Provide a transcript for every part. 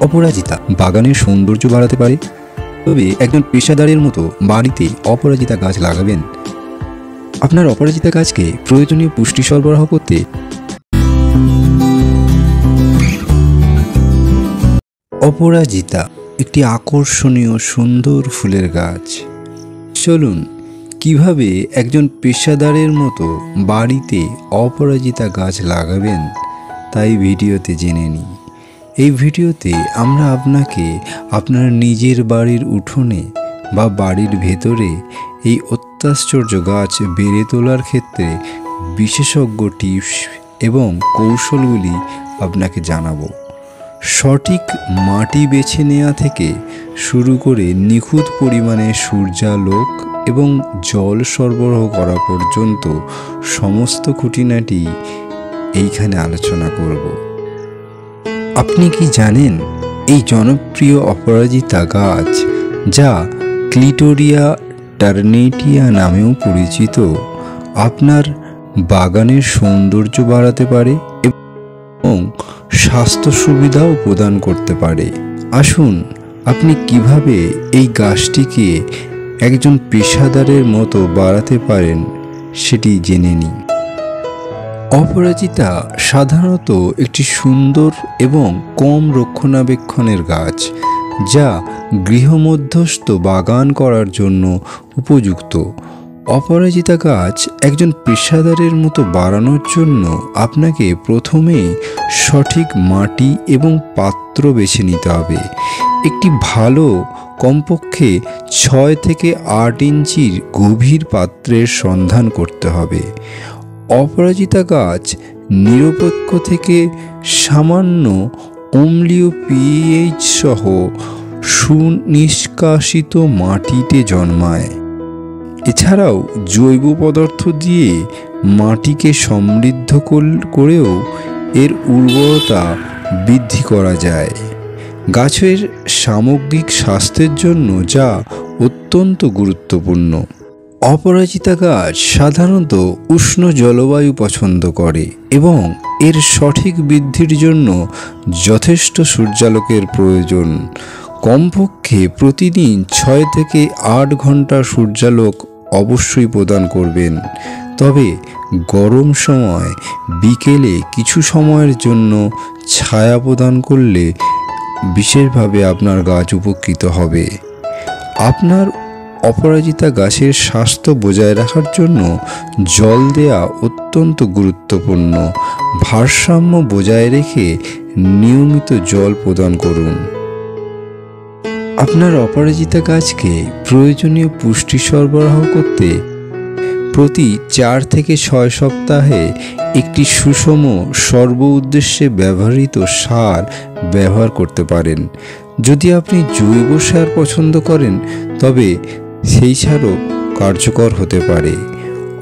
অপরাজিতা বাগানের সৌন্দর্য বাড়াতে পারে। তবে একজন পেশাদারের মতো বাড়িতে অপরাজিতা গাছ লাগাবেন। আপনার অপরাজিতা গাছকে প্রয়োজনীয় পুষ্টি সরবরাহ করতে অপরাজিতা একটি আকর্ষণীয় সুন্দর ফুলের গাছ। চলুন কিভাবে একজন পেশাদারের মতো বাড়িতে অপরাজিতা গাছ লাগাবেন তাই ভিডিওতে জেনে নিই। এই ভিডিওতে আমরা আপনাকে আপনার নিজের বাড়ির উঠোনে বা বাড়ির ভেতরে এই অত্যাশ্চর্য গাছ বেড়ে তোলার ক্ষেত্রে বিশেষজ্ঞ টিপস এবং কৌশলগুলি আপনাকে জানাবো। সঠিক মাটি বেছে নেওয়া থেকে শুরু করে নিখুঁত পরিমাণে সূর্যালোক এবং জল সরবরাহ করা পর্যন্ত সমস্ত খুঁটিনাটি এইখানে আলোচনা করব। আপনি কি জানেন এই জনপ্রিয় অপরাজিতা গাছ, যা ক্লিটোরিয়া টার্নেটিয়া নামেও পরিচিত, আপনার বাগানের সৌন্দর্য বাড়াতে পারে এবং স্বাস্থ্য সুবিধাও প্রদান করতে পারে। আসুন আপনি কিভাবে এই গাছটিকে একজন পেশাদারের মতো বাড়াতে পারেন সেটি জেনে নিন। অপরাজিতা সাধারণত একটি সুন্দর এবং কম রক্ষণাবেক্ষণের গাছ, যা গৃহমধ্যস্থ বাগান করার জন্য উপযুক্ত। অপরাজিতা গাছ একজন পেশাদারের মতো বাড়ানোর জন্য আপনাকে প্রথমেই সঠিক মাটি এবং পাত্র বেছে নিতে হবে। একটি ভালো কমপক্ষে 6 থেকে 8 ইঞ্চির গভীর পাত্রের সন্ধান করতে হবে। অপরাজিতা গাছ নিরপেক্ষ থেকে সামান্য অম্লীয় পিএইচ সহ সুনিষ্কাশিত মাটিতে জন্মায়। এছাড়াও জৈব পদার্থ দিয়ে মাটিকে সমৃদ্ধ করেও এর উর্বরতা বৃদ্ধি করা যায়। গাছের সামগ্রিক স্বাস্থ্যের জন্য যা অত্যন্ত গুরুত্বপূর্ণ। অপরাজিতা গাছ সাধারণত উষ্ণ জলবায়ু পছন্দ করে এবং এর সঠিক বৃদ্ধির জন্য যথেষ্ট সূর্যালোকের প্রয়োজন। কমপক্ষে প্রতিদিন 6 থেকে 8 ঘন্টা সূর্যালোক অবশ্যই প্রদান করবেন। তবে গরম সময় বিকেলে কিছু সময়ের জন্য ছায়া প্রদান করলে বিশেষভাবে আপনার গাছ উপকৃত হবে। আপনার অপরাজিতা গাছের স্বাস্থ্য বজায় রাখার জন্য জল দেওয়া অত্যন্ত গুরুত্বপূর্ণ। ভারসাম্য বজায় রেখে নিয়মিত জল প্রদান করুন। আপনার অপরাজিতা গাছকে প্রয়োজনীয় পুষ্টি সরবরাহ করতে প্রতি 4 থেকে 6 সপ্তাহে একটি সুষম সর্ব উদ্দেশ্যে ব্যবহৃত সার ব্যবহার করতে পারেন। যদি আপনি জৈব সার পছন্দ করেন তবে সেই সারও কার্যকর হতে পারে।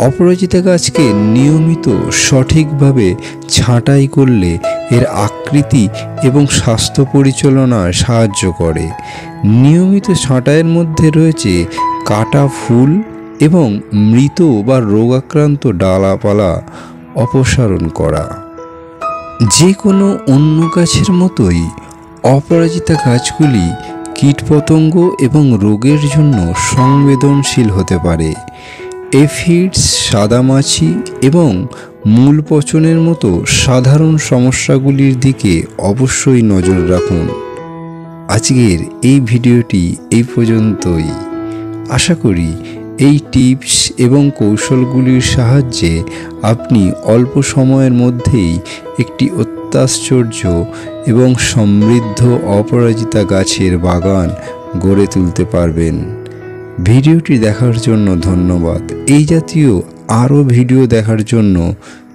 অপরাজিতা গাছকে নিয়মিত সঠিকভাবে ছাঁটাই করলে এর আকৃতি এবং স্বাস্থ্য পরিচালনায় সাহায্য করে। নিয়মিত ছাঁটাইয়ের মধ্যে রয়েছে কাটা ফুল এবং মৃত বা রোগাক্রান্ত ডালাপালা অপসারণ করা। যে কোনো অন্য গাছের মতোই অপরাজিতা গাছগুলি কীটপতঙ্গ এবং রোগের জন্য সংবেদনশীল হতে পারে। এফিডস, সাদামাছি এবং মূল পচনের মতো সাধারণ সমস্যাগুলির দিকে অবশ্যই নজর রাখুন। আজকের এই ভিডিওটি এই পর্যন্তই। আশা করি এই টিপস এবং কৌশলগুলির সাহায্যে আপনি অল্প সময়ের মধ্যেই একটি অত্যাশ্চর্য এবং সমৃদ্ধ অপরাজিতা গাছের বাগান গড়ে তুলতে পারবেন। ভিডিওটি দেখার জন্য ধন্যবাদ। এই জাতীয় আরও ভিডিও দেখার জন্য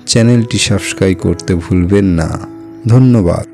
চ্যানেলটি সাবস্ক্রাইব করতে ভুলবেন না। ধন্যবাদ।